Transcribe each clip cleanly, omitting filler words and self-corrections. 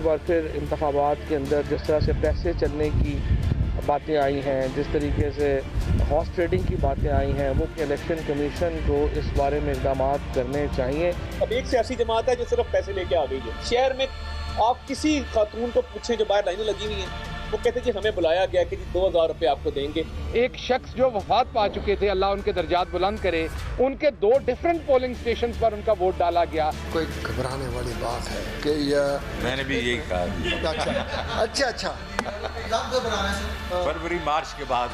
बार फिर इंतखाबात के अंदर जिस तरह से पैसे चलने की बातें आई हैं, जिस तरीके से हॉर्स ट्रेडिंग की बातें आई हैं, वो इलेक्शन कमीशन को इस बारे में इक़दाम करने चाहिए। अब एक सियासी जमात है जो सिर्फ पैसे लेके आ गई है। शहर में आप किसी खातून को पूछें जो बाहर लाइनें लगी हुई हैं, वो कहते हैं कि हमें बुलाया गया कि जी 2000 रुपये आपको देंगे। एक शख्स जो वफात पा चुके थे, अल्लाह उनके दर्जात बुलंद करे, उनके 2 डिफरेंट पोलिंग स्टेशन पर उनका वोट डाला गया। कोई घबराने वाली बात है कि यह मैंने भी यही कहा। अच्छा फरवरी मार्च के बाद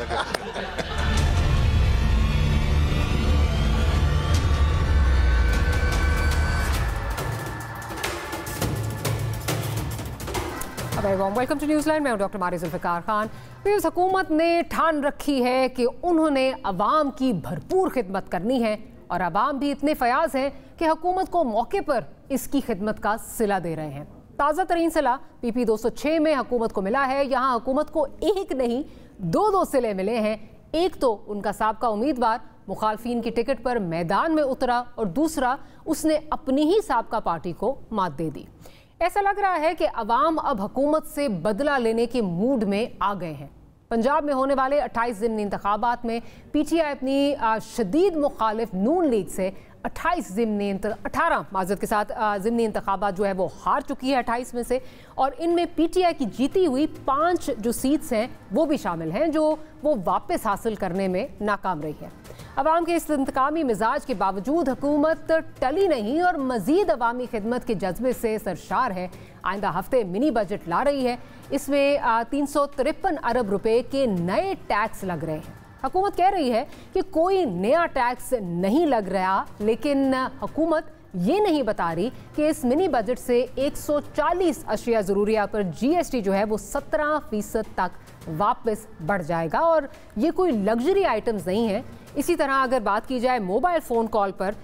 अगर वेलकम टू न्यूज़लैंड। मैं हूं डॉक्टर मारिया जुल्फ़िकार खान। इस हुकूमत ने ठान रखी है कि उन्होंने अवाम की भरपूर खिदमत करनी है और अवाम भी इतने फयाज हैं कि हुकूमत को मौके पर इसकी खिदमत का सिला दे रहे हैं। ताज़ा तरीन सिला PP 206 में हुकूमत को मिला है। यहाँ हुकूमत को एक नहीं 2 सिले मिले हैं। एक तो उनका साबका उम्मीदवार मुखालफिन की टिकट पर मैदान में उतरा और दूसरा उसने अपनी ही साबका पार्टी को मात दे दी। ऐसा लग रहा है कि अवाम अब हुकूमत से बदला लेने के मूड में आ गए हैं। पंजाब में होने वाले 28 ज़िमनी इंतखाबात में PTI अपनी शदीद मुखालिफ नून लीग से 18 माजरत के साथ ज़िमनी इंतखाबात जो है वो हार चुकी है 28 में से, और इनमें PTI की जीती हुई 5 जो सीट्स हैं वो भी शामिल हैं जो वो वापस हासिल करने में नाकाम रही है। अवाम के इस इंतकामी मिजाज के बावजूद हुकूमत टली नहीं और मजीद अवामी खिदमत के जज्बे से सरशार है। आइंदा हफ्ते मिनी बजट ला रही है। इसमें 353 अरब रुपए के नए टैक्स लग रहे हैं। हुकूमत कह रही है कि कोई नया टैक्स नहीं लग रहा, लेकिन हुकूमत ये नहीं बता रही कि इस मिनी बजट से 140 अशिया ज़रूरिया पर GST जो है वो 17% तक वापस बढ़ जाएगा और ये कोई लग्जरी आइटम्स नहीं है। इसी तरह अगर बात की जाए मोबाइल फ़ोन कॉल पर,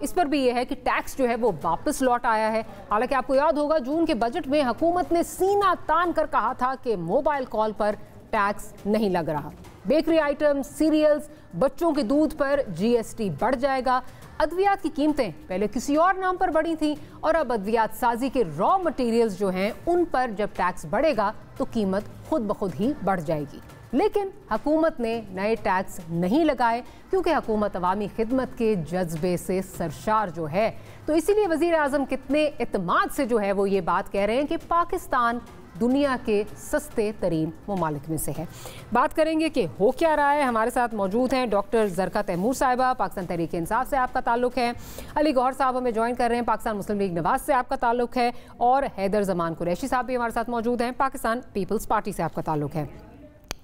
इस पर भी ये है कि टैक्स जो है वो वापस लौट आया है। हालांकि आपको याद होगा जून के बजट में हुकूमत ने सीना तान कर कहा था कि मोबाइल कॉल पर टैक्स नहीं लग रहा। बेकरी आइटम, सीरियल्स, बच्चों के दूध पर GST बढ़ जाएगा। अद्वियात की कीमतें पहले किसी और नाम पर बढ़ी थी और अब अद्वियात साजी के रॉ मटेरियल्स जो हैं उन पर जब टैक्स बढ़ेगा तो कीमत खुद ब खुद ही बढ़ जाएगी। लेकिन हुकूमत ने नए टैक्स नहीं लगाए क्योंकि हुकूमत अवामी खिदमत के जज्बे से सरशार जो है। तो इसीलिए वज़ीर आज़म कितने इत्मीनान से जो है वो ये बात कह रहे हैं कि पाकिस्तान दुनिया के सस्ते तरीन ममालिक में से है। बात करेंगे कि हो क्या रहा है। हमारे साथ मौजूद हैं डॉक्टर ज़रका तैमूर साहिबा, पाकिस्तान तहरीक इंसाफ से आपका ताल्लुक़ है। अली गौहर साहब हमें ज्वाइन कर रहे हैं, पाकिस्तान मुस्लिम लीग नवाज से आपका ताल्लुक़ है। और हैदर जमान कुरैशी साहब भी हमारे साथ मौजूद हैं, पाकिस्तान पीपल्स पार्टी से आपका ताल्लुक़ है।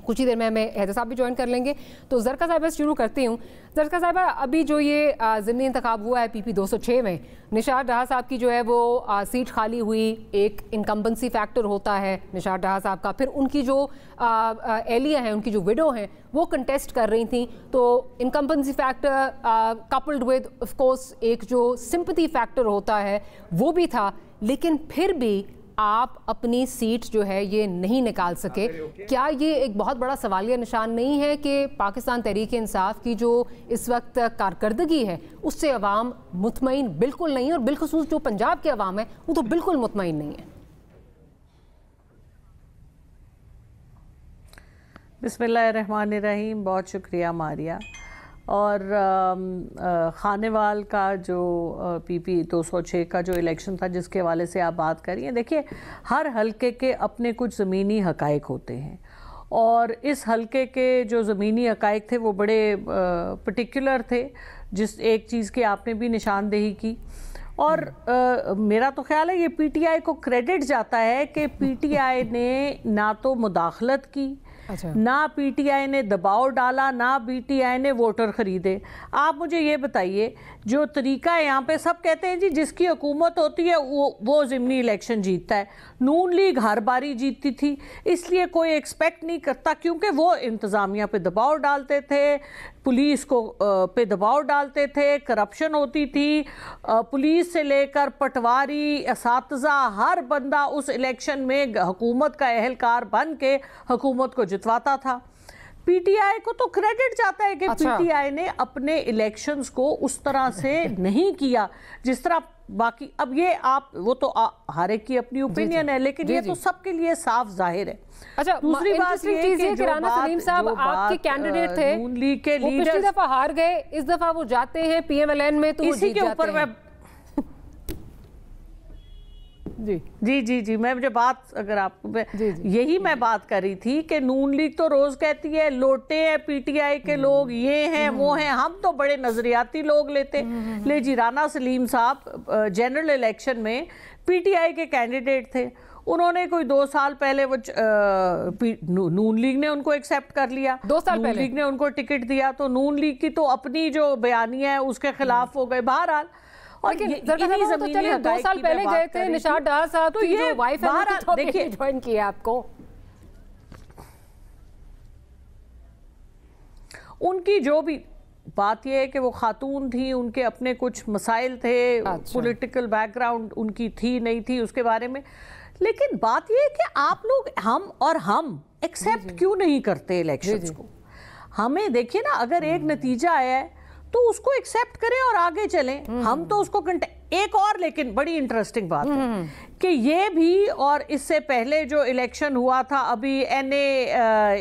कुछ ही देर में हमें हैदर साहब भी ज्वाइन कर लेंगे। तो ज़रका साहिबा शुरू करती हूँ। ज़रका साहिबा, अभी जो ये ज़िमनी इंतखाब हुआ है PP 206 में, निशात डहा साहब की जो है वो सीट खाली हुई। एक इनकम्बेंसी फैक्टर होता है निशात डहा साहब का, फिर उनकी जो एहलिया हैं, उनकी जो विडो हैं, वो कंटेस्ट कर रही थी। तो incumbency factor coupled with of course एक जो सिंपैथी फैक्टर होता है वो भी था, लेकिन फिर भी आप अपनी सीट जो है ये नहीं निकाल सके। क्या ये एक बहुत बड़ा सवालिया निशान नहीं है कि पाकिस्तान तहरीक इंसाफ की जो इस वक्त कारकर्दगी है उससे अवाम मुतमईन बिल्कुल नहीं है, और बिलखुसूस जो पंजाब के अवाम है वो तो बिल्कुल मुतमईन नहीं है। बिस्मिल्लाहिर्रहमानिर्रहीम। बहुत शुक्रिया मारिया। और खानेवाल का जो PP 206 का जो इलेक्शन था जिसके हवाले से आप बात करिए, देखिए हर हलके के अपने कुछ ज़मीनी हकाइक होते हैं और इस हलके के जो ज़मीनी हकाइक थे वो बड़े पर्टिकुलर थे। जिस एक चीज़ की आपने भी निशानदेही की, और मेरा तो ख्याल है ये PTI को क्रेडिट जाता है कि PTI ने ना तो मुदाखलत की, ना PTI ने दबाव डाला, ना PTI ने वोटर ख़रीदे। आप मुझे ये बताइए, जो तरीका है यहाँ पे सब कहते हैं जी जिसकी हुकूमत होती है वो ज़िमनी इलेक्शन जीतता है। नून लीग हर बारी जीतती थी, इसलिए कोई एक्सपेक्ट नहीं करता, क्योंकि वो इंतज़ामिया पे दबाव डालते थे, पुलिस को पे दबाव डालते थे, करप्शन होती थी, पुलिस से लेकर पटवारी, असातिज़ा, हर बंदा उस इलेक्शन में हुकूमत का अहलकार बन के हुकूमत को जितवाता था। PTI को तो क्रेडिट जाता है कि PTI ने अपने इलेक्शंस को उस तरह से नहीं किया जिस तरह बाकी अब ये आप वो तो हर एक की अपनी ओपिनियन है, लेकिन ये तो सबके लिए साफ जाहिर है। अच्छा, दूसरी बात ये कि राना सलीम साहब आपके कैंडिडेट थे, नून लीग के लीडर पिछली दफा हार गए, इस दफा वो जाते हैं PMLN में तो इसी के ऊपर मैं जी मैं मुझे बात अगर आपको यही मैं बात कर रही थी कि नून लीग तो रोज कहती है लोटे हैं PTI के लोग, ये हैं वो हैं, हम तो बड़े नजरियाती लोग लेते ले जी। राना सलीम साहब जनरल इलेक्शन में PTI के कैंडिडेट थे, उन्होंने कोई 2 साल पहले वो नून लीग ने उनको एक्सेप्ट कर लिया, 2 साल नून लीग ने उनको टिकट दिया, तो नून लीग की तो अपनी जो बयानिया है उसके खिलाफ हो गए। बहरहाल लेकिन तो चलिए 2 साल पहले गए थे निशात डार साहब तो की जो वाइफ है देखिए ज्वाइन किया आपको, उनकी जो भी बात यह है कि वो खातून थी, उनके अपने कुछ मसाइल थे, पॉलिटिकल बैकग्राउंड उनकी थी नहीं थी उसके बारे में, लेकिन बात यह है कि आप लोग हम एक्सेप्ट क्यों नहीं करते इलेक्शंस को। हमें देखिए ना, अगर एक नतीजा आया है तो उसको एक्सेप्ट करें और आगे चलें, हम तो उसको एक और लेकिन बड़ी इंटरेस्टिंग बात है कि ये भी, और इससे पहले जो इलेक्शन हुआ था अभी NA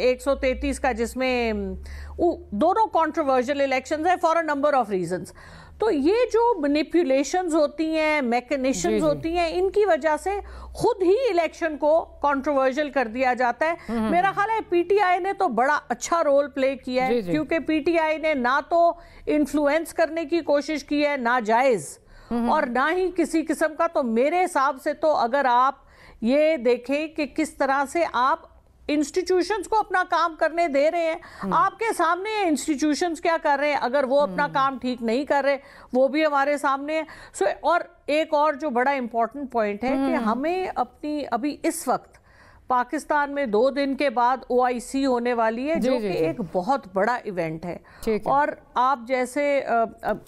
133 का, जिसमें दोनों कंट्रोवर्शियल इलेक्शंस है for a number of reasons, तो ये जो मैनिपुलेशंस होती हैं, मैकेनिशंस होती हैं, इनकी वजह से खुद ही इलेक्शन को कंट्रोवर्शियल कर दिया जाता है। मेरा ख्याल है PTI ने तो बड़ा अच्छा रोल प्ले किया है, क्योंकि PTI ने ना तो इन्फ्लुएंस करने की कोशिश की है, ना जायज और ना ही किसी किस्म का। तो मेरे हिसाब से तो अगर आप ये देखें कि किस तरह से आप इंस्टीट्यूशंस को अपना काम करने दे रहे हैं, आपके सामने इंस्टीट्यूशंस क्या कर रहे हैं, अगर वो अपना काम ठीक नहीं कर रहे वो भी हमारे सामने है। सो और एक और जो बड़ा इंपॉर्टेंट पॉइंट है कि हमें अपनी अभी इस वक्त पाकिस्तान में 2 दिन के बाद OIC होने वाली है, जो कि एक बहुत बड़ा इवेंट है और आप जैसे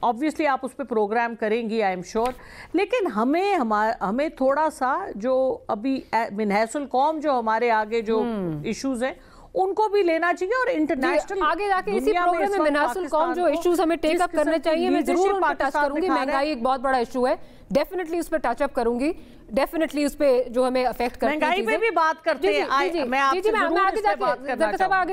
ऑब्वियसली आप उस पर प्रोग्राम करेंगी आई एम श्योर, लेकिन हमें थोड़ा सा जो अभी मिनहसुल कौम जो हमारे आगे जो इश्यूज हैं उनको भी लेना चाहिए और इंटरनेशनल आगे जाके इसी प्रोग्राम में मिनहसुल कौम जो इश्यूज हमें टेक अप करने चाहिए, मैं जरूर उन पर टच करूंगी। महंगाई एक बहुत बड़ा इशू है, डेफिनेटली उस पर टच अप करूंगी, डेफिनेटली उस पे जो हमें अफेक्ट करती है, महंगाई पे भी बात करते हैं। मैं आगे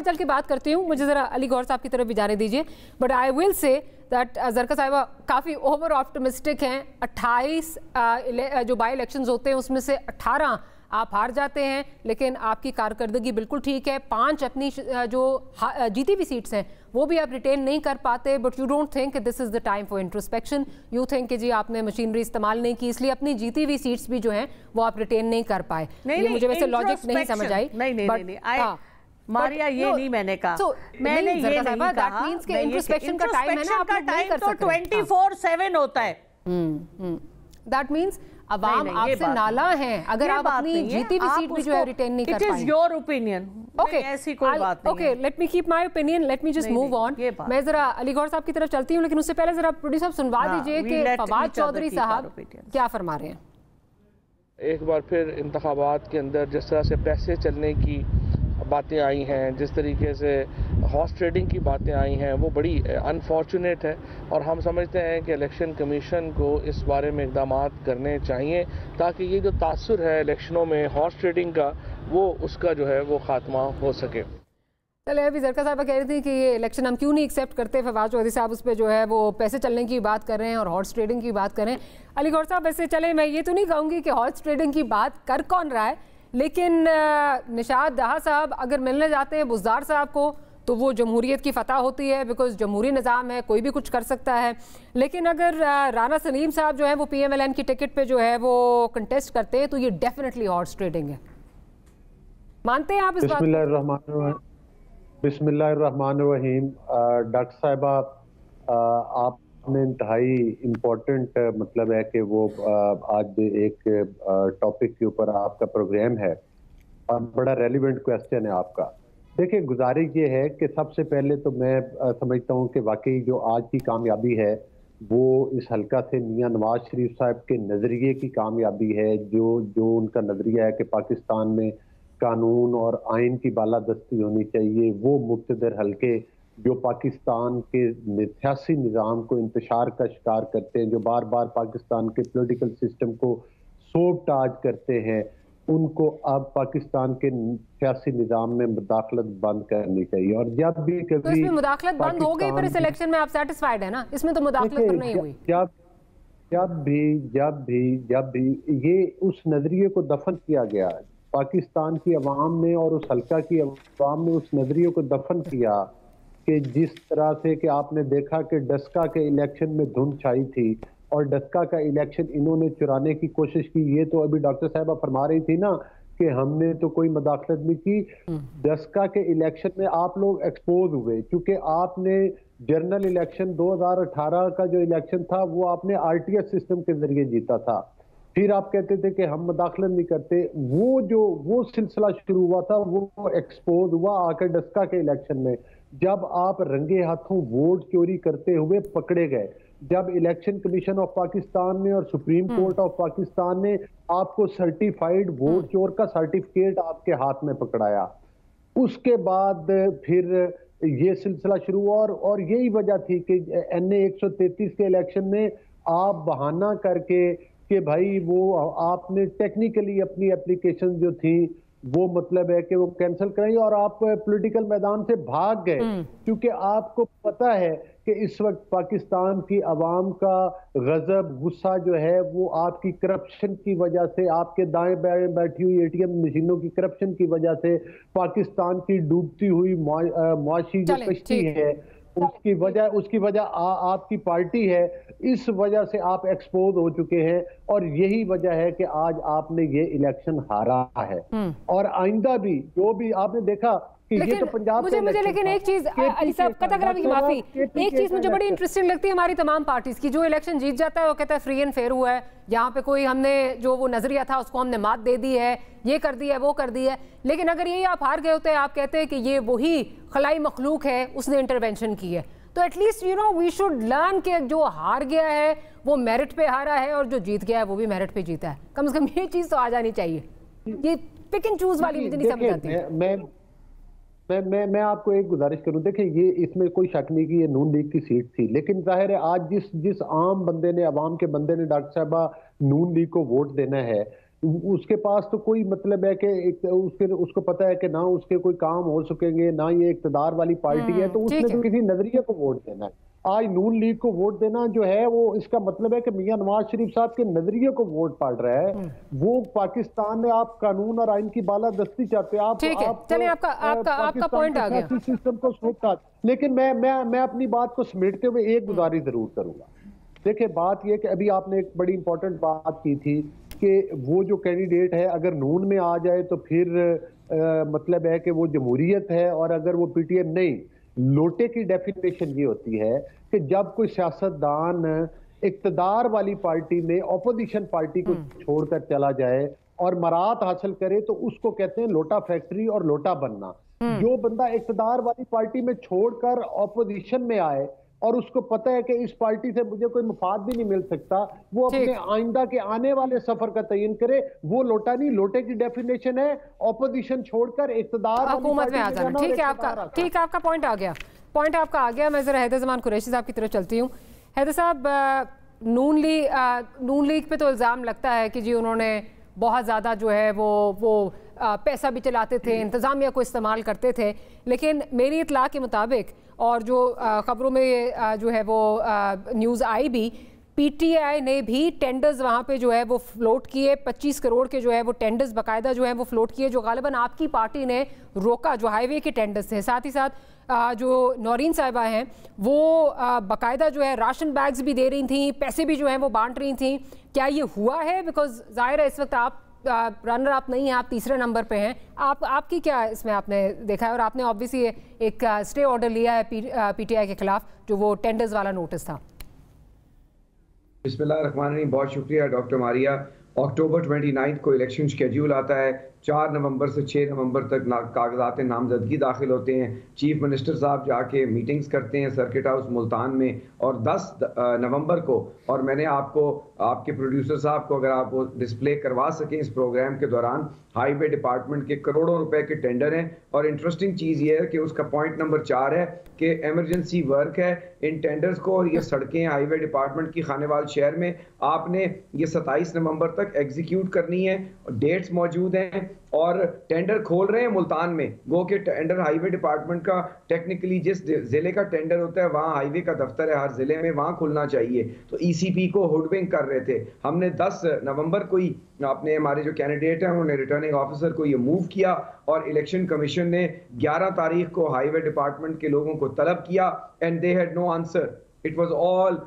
चल के बात करती हूँ, मुझे जरा अली गौर साहब की तरफ भी जाने दीजिए, but I will say that जरका साहिबा काफ़ी ओवर ऑप्टिमिस्टिक हैं। 28 जो बाई इलेक्शंस होते हैं उसमें से 18 आप हार जाते हैं, लेकिन आपकी कारकर्दगी बिल्कुल ठीक है। 5 अपनी जो जीती हुई सीट्स हैं वो भी आप रिटेन नहीं कर पाते, but you don't think this is the time for introspection. You think कि जी आपने मशीनरी इस्तेमाल नहीं की, इसलिए अपनी जीती हुई सीट्स भी जो हैं वो आप रिटेन नहीं कर पाए। ये मुझे वैसे लॉजिक नहीं समझ आई। नहीं मारिया, ये नहीं मैंने कहा, मैंने ये नहीं कहा। दैट मींस कि इंट्रोस्पेक्शन का टाइम है ना, आप नहीं कर सकते। 24/7 होता है। दैट मींस अवाम आपसे नाला है अगर आप अपनी जीती हुई सीट भी जो है रिटेन नहीं कर पाएंगे। It is your opinion. Okay, ऐसी कोई बात नहीं। Okay, let me keep my opinion, let me just move on. मैं जरा अली गौर साहब की तरफ चलती हूँ, लेकिन उससे पहले जरा प्रोड्यूसर साहब सुनवा दीजिए कि फवाद चौधरी साहब क्या फरमा रहे हैं। एक बार फिर इंतखाबात के अंदर जिस तरह से पैसे चलने की बातें आई हैं, जिस तरीके से हॉर्स ट्रेडिंग की बातें आई हैं, वो बड़ी अनफॉर्चुनेट है और हम समझते हैं कि इलेक्शन कमीशन को इस बारे में इक़दाम करने चाहिए ताकि ये जो तासुर है इलेक्शनों में हॉर्स ट्रेडिंग का, वो उसका जो है वो खात्मा हो सके। चले, अभी जरका साहब कह रही थी कि ये इलेक्शन हम क्यों नहीं एक्सेप्ट करते, फवाद चौधरी साहब उस पर जो है वो पैसे चलने की बात कर रहे हैं और हॉर्स ट्रेडिंग की बात कर रहे हैं। अली गौर साहब वैसे चले, मैं ये तो नहीं कहूँगी कि हॉर्स ट्रेडिंग की बात कर कौन रहा है, लेकिन निशात डार साहब अगर मिलने जाते हैं बुज़दार साहब को तो वो जमहूरियत की फतह होती है, बिकॉज जमहूरी निज़ाम है, कोई भी कुछ कर सकता है। लेकिन अगर राना सलीम साहब जो है वो PMLN की टिकट पे जो है वो कंटेस्ट करते हैं तो ये डेफिनेटली हॉर्स ट्रेडिंग है। मानते हैं आप इस बात? बिस्मिल्लाहिर्रहमानिर्रहीम। डॉक्टर साहिबा, आपने इंतहाई इम्पोर्टेंट मतलब है कि वो आज एक टॉपिक के ऊपर आपका प्रोग्राम है और बड़ा रेलिवेंट क्वेश्चन है आपका। देखिए, गुजारिश ये है कि सबसे पहले तो मैं समझता हूँ कि वाकई जो आज की कामयाबी है वो इस हल्का से मियां नवाज शरीफ साहब के नज़रिए की कामयाबी है, जो उनका नज़रिया है कि पाकिस्तान में कानून और आइन की बालादस्ती होनी चाहिए। वो मुक़्तदर हल्के जो पाकिस्तान के सियासी निज़ाम को इंतशार का शिकार करते हैं, जो बार बार पाकिस्तान के पॉलिटिकल सिस्टम को सोबताज करते हैं, उनको अब पाकिस्तान के सियासी निज़ाम में मुदाखलत बंद करनी चाहिए। और जब भी कभी तो इसमें मुदाखलत बंद हो गई पर इस इलेक्शन में आप सेटिस्फाइड है ना? इसमें तो मुदाखलत तो नहीं हुई। जब भी ये उस नजरिए को दफन किया गया, पाकिस्तान की अवाम ने और उस हल्का की अवाम ने उस नजरिए को दफन किया कि जिस तरह से कि आपने देखा कि डस्का के इलेक्शन में धुंध छाई थी और डस्का का इलेक्शन इन्होंने चुराने की कोशिश की। ये तो अभी डॉक्टर साहबा फरमा रही थी ना कि हमने तो कोई मुदाखलत नहीं की। डस्का के इलेक्शन में आप लोग एक्सपोज हुए क्योंकि आपने जनरल इलेक्शन 2018 का जो इलेक्शन था वो आपने आरटीएस सिस्टम के जरिए जीता था। फिर आप कहते थे कि हम मुदाखलत नहीं करते। वो सिलसिला शुरू हुआ था, वो एक्सपोज हुआ आकर डस्का के इलेक्शन में, जब आप रंगे हाथों वोट चोरी करते हुए पकड़े गए, जब इलेक्शन कमीशन ऑफ पाकिस्तान ने और सुप्रीम कोर्ट ऑफ पाकिस्तान ने आपको सर्टिफाइड वोट चोर का सर्टिफिकेट आपके हाथ में पकड़ाया। उसके बाद फिर ये सिलसिला शुरू हुआ और यही वजह थी कि NA 133 के इलेक्शन में आप बहाना करके कि भाई वो आपने टेक्निकली अपनी एप्लीकेशन जो थी वो मतलब है कि वो कैंसिल कराई और आप पॉलिटिकल मैदान से भाग गए, क्योंकि आपको पता है कि इस वक्त पाकिस्तान की आवाम का गजब गुस्सा जो है वो आपकी करप्शन की वजह से, आपके दाएं बाएं बैठी हुई ATM मशीनों की करप्शन की वजह से, पाकिस्तान की डूबती हुई मुआशी जो कश्ती है उसकी वजह आपकी पार्टी है। इस वजह से आप एक्सपोज हो चुके हैं और यही वजह है कि आज आपने ये इलेक्शन हारा है। और आइंदा भी जो भी आपने देखा कि ये तो पंजाब मुझे लेकिन एक चीज अली साहब कतगरावी की माफी, एक चीज मुझे बड़ी इंटरेस्टिंग लगती है हमारी तमाम पार्टीज की, जो इलेक्शन जीत जाता है वो कहता है फ्री एंड फेयर हुआ है, यहाँ पे कोई हमने जो वो नजरिया था उसको हमने मात दे दी है, ये कर दी है वो कर दी है। लेकिन अगर यही आप हार गए होते, आप कहते हैं कि ये वही खलाई मखलूक है उसने इंटरवेंशन की है, तो at least you know we should learn कि जो हार गया है वो मेरिट पे हारा है और जो जीत गया है वो भी मेरिट पे जीता है। कम से कम ये चीज तो आ जानी चाहिए। ये पिक एंड चूज वाली मुझे नहीं समझ आती। मैं आपको एक गुजारिश करूं, देखिए ये इसमें कोई शक नहीं कि ये नून लीग की सीट थी, लेकिन जाहिर है आज जिस आम बंदे ने, अवाम के बंदे ने डॉक्टर साहबा नून लीग को वोट देना है, उसके पास तो कोई मतलब है कि उसको पता है कि ना उसके कोई काम हो सकेंगे, ना ये इक्तदार वाली पार्टी है, तो उसने तो किसी नजरिए को वोट देना है। आज नून लीग को वोट देना जो है वो इसका मतलब है कि मियां नवाज शरीफ साहब के नजरिए को वोट पड़ रहा है। वो पाकिस्तान में आप कानून और आइन की बालादस्ती चाहते हैं, आपका पॉइंट आ गया सिस्टम को सोचता। लेकिन मैं अपनी बात को समेटते हुए एक गुजारिश जरूर करूंगा। देखिए बात यह कि अभी आपने एक बड़ी इंपॉर्टेंट बात की थी कि वो जो कैंडिडेट है अगर नून में आ जाए तो फिर मतलब है कि वो जमहूरियत है, और अगर वो PTM नहीं। लोटे की डेफिनेशन ये होती है कि जब कोई सियासतदान इक्तदार वाली पार्टी में ऑपोजिशन पार्टी को छोड़कर चला जाए और मरात हासिल करे तो उसको कहते हैं लोटा फैक्ट्री और लोटा बनना। जो बंदा इक्तदार वाली पार्टी में छोड़कर ऑपोजिशन में आए और उसको पता है कि इस पार्टी से मुझे कोई मुफाद भी नहीं मिल सकता, वो अपने आइंदा के आने वाले सफर का तयन करे, वो लोटा नहीं। लोटे की डेफिनेशन है ऑपोजिशन छोड़कर इक्तदार हुकूमत में आ जाना। ठीक है आपका पॉइंट आ गया। मैं जरा हैदर जमान कुरैशी साहब की तरफ चलती हूँ। हैदर साहब, नून लीग पे तो इल्ज़ाम लगता है कि जी उन्होंने बहुत ज़्यादा जो है वो पैसा भी चलाते थे, इंतज़ामिया को इस्तेमाल करते थे, लेकिन मेरी इत्तला के मुताबिक और जो खबरों में जो है वो न्यूज़ आई भी, PTI ने भी टेंडर्स वहाँ पे जो है वो फ्लोट किए, 25 करोड़ के जो है वो टेंडर्स बाकायदा जो है वो फ्लोट किए, जो गालिबन आपकी पार्टी ने रोका, जो हाईवे के टेंडर्स थे। साथ ही साथ जो नौरीन साहिबा हैं वो बाकायदा जो है राशन बैग्स भी दे रही थी, पैसे भी जो है वो बांट रही थी। क्या ये हुआ है? बिकॉज जाहिर है इस वक्त आप रनर आप नहीं हैं, आप तीसरे नंबर पे हैं। आपकी क्या इसमें आपने देखा है? और आपने ऑब्वियसली एक स्टे ऑर्डर लिया है PTI के खिलाफ, जो वो टेंडर्स वाला नोटिस था। बिस्मिल्लाहिर्रहमानिर्रहीम, बहुत शुक्रिया डॉक्टर मारिया। अक्टूबर 29 को इलेक्शन शेड्यूल आता है, 4 नवंबर से 6 नवंबर तक कागजात नामजदगी दाखिल होते हैं। चीफ मिनिस्टर साहब जाके मीटिंग्स करते हैं सर्किट हाउस मुल्तान में, और 10 नवंबर को, और मैंने आपको आपके प्रोड्यूसर साहब को अगर आप वो डिस्प्ले करवा सकें इस प्रोग्राम के दौरान, हाईवे डिपार्टमेंट के करोड़ों रुपए के टेंडर हैं। और इंटरेस्टिंग चीज़ ये है कि उसका पॉइंट नंबर 4 है कि एमरजेंसी वर्क है इन टेंडर्स को, और ये सड़कें हाईवे डिपार्टमेंट की खानेवाल शहर में आपने ये 27 नवंबर तक एग्जीक्यूट करनी है। डेट्स मौजूद हैं और टेंडर खोल रहे हैं मुल्तान में। गो के टेंडर हाईवे डिपार्टमेंट का टेक्निकली जिस जिले का टेंडर होता है वहाँ हाईवे का दफ्तर है हर जिले में, वहाँ खुलना चाहिए। तो ईसीपी को हुडविंग कर रहे थे। हमने 10 नवंबर को ही अपने हमारे जो कैंडिडेट हैं उन्होंने रिटर्निंग ऑफिसर को ये मूव किया, और इलेक्शन कमीशन ने 11 तारीख को हाईवे डिपार्टमेंट के लोगों को तलब किया, and they had no answer. It was all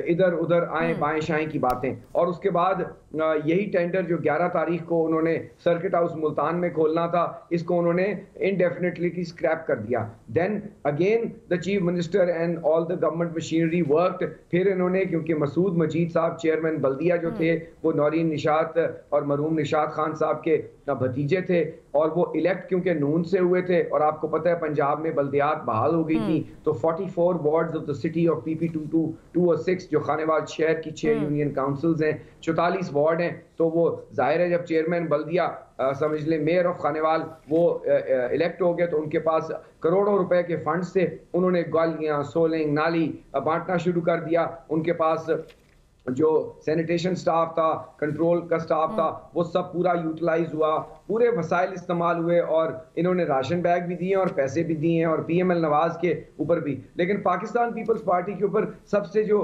इधर उधर आए बाएं शाएं की बातें। और उसके बाद यही टेंडर जो 11 तारीख को उन्होंने सर्किट हाउस मुल्तान में खोलना था, इसको उन्होंने इनडेफिनेटली की स्क्रैप कर दिया। Then again the chief minister and all the government machinery worked. फिर इन्होंने, क्योंकि मसूद मजीद साहब चेयरमैन बल्दिया जो थे वो नौरीन निशात और मरहूम निशात खान साहब के भतीजे थे, और वो इलेक्ट क्योंकि नून से हुए थे, और आपको पता है पंजाब में बल्दियात बहाल हो गई थी, तो 44 wards of the city of PP2 और 6 जो खानेवाल शहर की 6 यूनियन काउंसिल्स हैं, 44 वार्ड हैं। तो वो जाहिर है जब चेयरमैन बल्दिया समझ ले मेयर ऑफ खानेवाल वो इलेक्ट हो गए, तो उनके पास करोड़ों रुपए के फंड से उन्होंने गालियाँ, सोलिंग, नाली बांटना शुरू कर दिया। उनके पास जो सैनिटेशन स्टाफ था, कंट्रोल का स्टाफ था, वो सब पूरा यूटिलाइज हुआ, पूरे वसाइल इस्तेमाल हुए, और इन्होंने राशन बैग भी दिए और पैसे भी दिए हैं, और PML नवाज के ऊपर भी। लेकिन पाकिस्तान पीपल्स पार्टी के ऊपर सबसे जो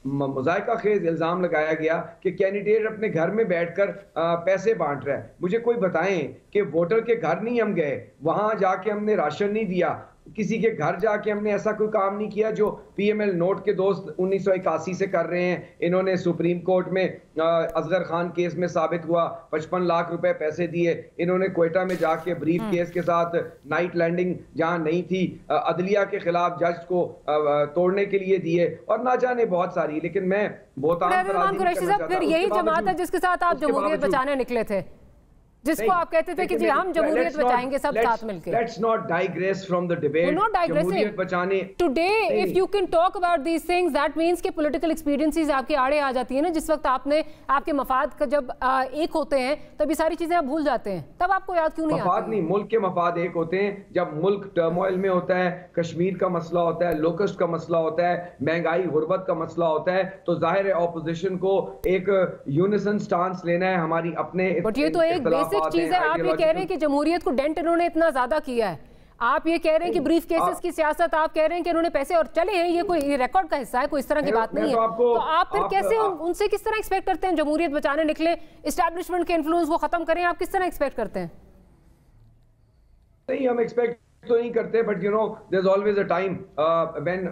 मुज़ायका खेज इल्ज़ाम लगाया गया कि कैंडिडेट अपने घर में बैठकर पैसे बांट रहा है। मुझे कोई बताएं कि वोटर के घर नहीं हम गए, वहां जाके हमने राशन नहीं दिया, किसी के घर जाके हमने ऐसा कोई काम नहीं किया जो PML नोट के दोस्त 1981 से कर रहे हैं। इन्होंने सुप्रीम कोर्ट में असगर खान केस में साबित हुआ 55 लाख रुपए पैसे दिए। इन्होंने क्वेटा में जाके ब्रीफ केस के साथ नाइट लैंडिंग जहां नहीं थी अदलिया के खिलाफ जज को तोड़ने के लिए दिए, और ना जाने बहुत सारी। लेकिन मैं बहुत फिर यही जमात है जिसके साथ आप जमहूरियत बचाने निकले थे, जिसको आप कहते थे कि जी हम जमहूरियत बचाएंगे सब साथ मिलकर। Let's not digress from the debate. We're not digressing. जमहूरियत बचाने Today, if you can talk about these things, that means कि political experiences आपके आड़े आ जाती है ना। जिस वक्त आपके मफाद का जब एक होते हैं तब ये सारी चीजें आप भूल जाते हैं, तब आपको याद क्यों नहीं आती? मफाद नहीं, मुल्क के मफाद एक होते हैं। जब मुल्क टर्मोइल में होता है, कश्मीर का मसला होता है, लोकस्ट का मसला होता है, महंगाई गुर्बत का मसला होता है, तो जाहिर है ऑपोजिशन को एक यूनिसन स्टांस लेना है हमारी अपने। बट ये तो एक बेसिक चीज है। आप ये कह रहे हैं कि जमहूरियत को डेंट इन्होंने इतना ज्यादा किया है, आप ये कह रहे हैं कि ब्रीफ केसेस की सियासत, आप कह रहे हैं कि इन्होंने पैसे और चले हैं, ये कोई रिकॉर्ड का हिस्सा है, कोई इस तरह की बात नहीं है। तो आप फिर कैसे उनसे किस तरह एक्सपेक्ट करते हैं जमहूरियत बचाने निकले, इस्टेब्लिशमेंट के इन्फ्लुएंस को खत्म करें, आप किस तरह एक्सपेक्ट करते हैं? नहीं, हम एक्सपेक्ट तो नहीं करते, but you know there is always a time when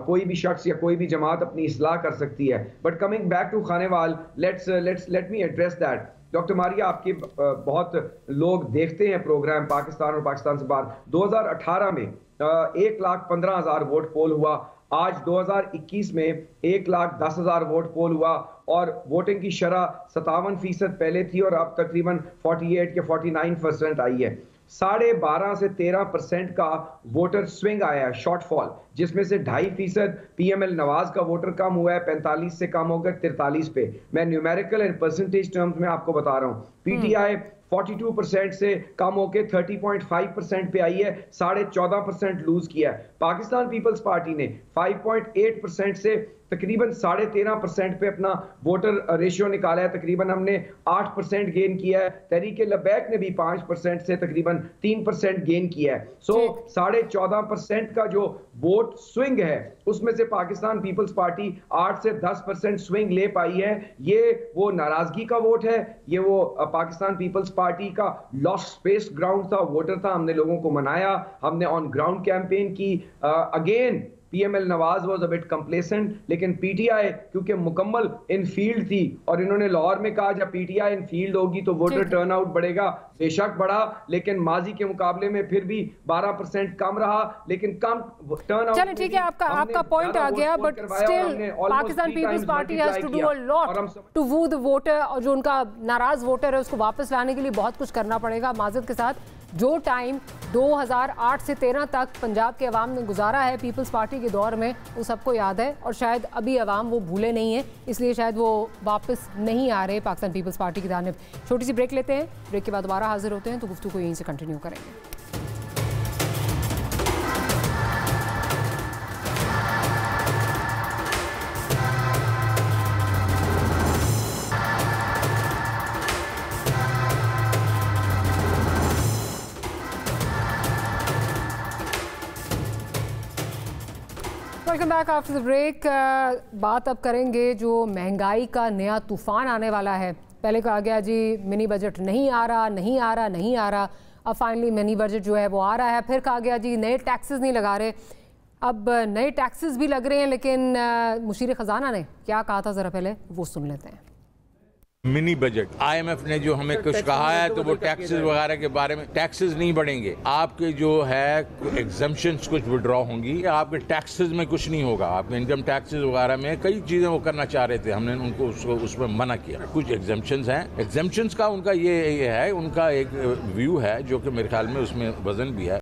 कोई भी शख्स या कोई भी जमात अपनी इस्लाह कर सकती है। But coming back to Khanewal, let me address that. Doctor Maria, आपके बहुत लोग देखते हैं प्रोग्राम पाकिस्तान और पाकिस्तान से बाहर। 2018 में 1,15,000 वोट पोल हुआ, आज 2021 में 1,10,000 वोट पोल हुआ, और वोटिंग की शरह 57% पहले थी और अब तकरीबन 48 या 49% आई है। 12.5 से 13% का वोटर स्विंग आया है, शॉर्टफॉल, जिसमें से 2.5% PML नवाज का वोटर कम हुआ है, 45 से कम होकर 43 पे। मैं न्यूमेरिकल एंड परसेंटेज टर्म्स में आपको बता रहा हूँ। PTI 42% से कम होकर 30.5% पे आई है, 14.5% लूज किया है। पाकिस्तान पीपल्स पार्टी ने 5.8% से तकरीबन 13.5% पे अपना वोटर रेशियो निकाला है, तकरीबन हमने 8% गेन किया है। तहरीक लबैक ने भी 5% से तकरीबन 3% गेन किया है। सो 14.5% का जो वोट स्विंग है उसमें से पाकिस्तान पीपल्स पार्टी 8 से 10% स्विंग ले पाई है। ये वो नाराजगी का वोट है, ये वो पाकिस्तान पीपल्स पार्टी का लॉस्ट स्पेस ग्राउंड था, वोटर था। हमने लोगों को मनाया, हमने ऑन ग्राउंड कैंपेन की। Again PML Nawaz was a bit complacent, लेकिन PTI क्योंकि मुकम्मल इन फील्ड थी और इन्होंने लाहौर में कहा जब PTI इन फील्ड होगी तो वोटर टर्नआउट बढ़ेगा, बेशक बढ़ा, लेकिन माजी के मुकाबले में फिर भी 12% कम रहा, लेकिन कम टर्नआउट। चलिए ठीक है, आपका पॉइंट आ गया, but still Pakistan Peoples Party has to do a lot to woo the voter, और जो उनका नाराज वोटर है उसको वापस लाने के लिए बहुत कुछ करना पड़ेगा। माजरत के साथ, जो टाइम 2008 से 13 तक पंजाब के अवाम ने गुजारा है पीपल्स पार्टी के दौर में, वो सबको याद है, और शायद अभी अवाम वो भूले नहीं है, इसलिए शायद वो वापस नहीं आ रहे पाकिस्तान पीपल्स पार्टी की जानिब। छोटी सी ब्रेक लेते हैं, ब्रेक के बाद दोबारा हाजिर होते हैं, तो गुफ्तगू को यहीं से कंटिन्यू करेंगे। Welcome back after the break. बात अब करेंगे जो महंगाई का नया तूफान आने वाला है। पहले कहा गया जी मिनी बजट नहीं आ रहा, अब फाइनली मिनी बजट जो है वो आ रहा है। फिर कहा गया जी नए टैक्सेस नहीं लगा रहे, अब नए टैक्सेस भी लग रहे हैं, लेकिन मुशीर ख़जाना ने क्या कहा था ज़रा पहले वो सुन लेते हैं। मिनी बजट, IMF ने जो हमें कुछ कहा है तो वो टैक्सेस वगैरह के बारे में, टैक्सेस नहीं बढ़ेंगे, आपके जो है एग्जम्पशंस कुछ विड्रॉ होंगी, आपके टैक्सेस में कुछ नहीं होगा, आपके इनकम टैक्सेस वगैरह में कई चीजें वो करना चाह रहे थे, हमने उनको उसमें मना किया। कुछ एग्जम्पशंस हैं, एग्जम्पशंस का उनका ये है, उनका एक व्यू है जो कि मेरे ख्याल में उसमें वजन भी है।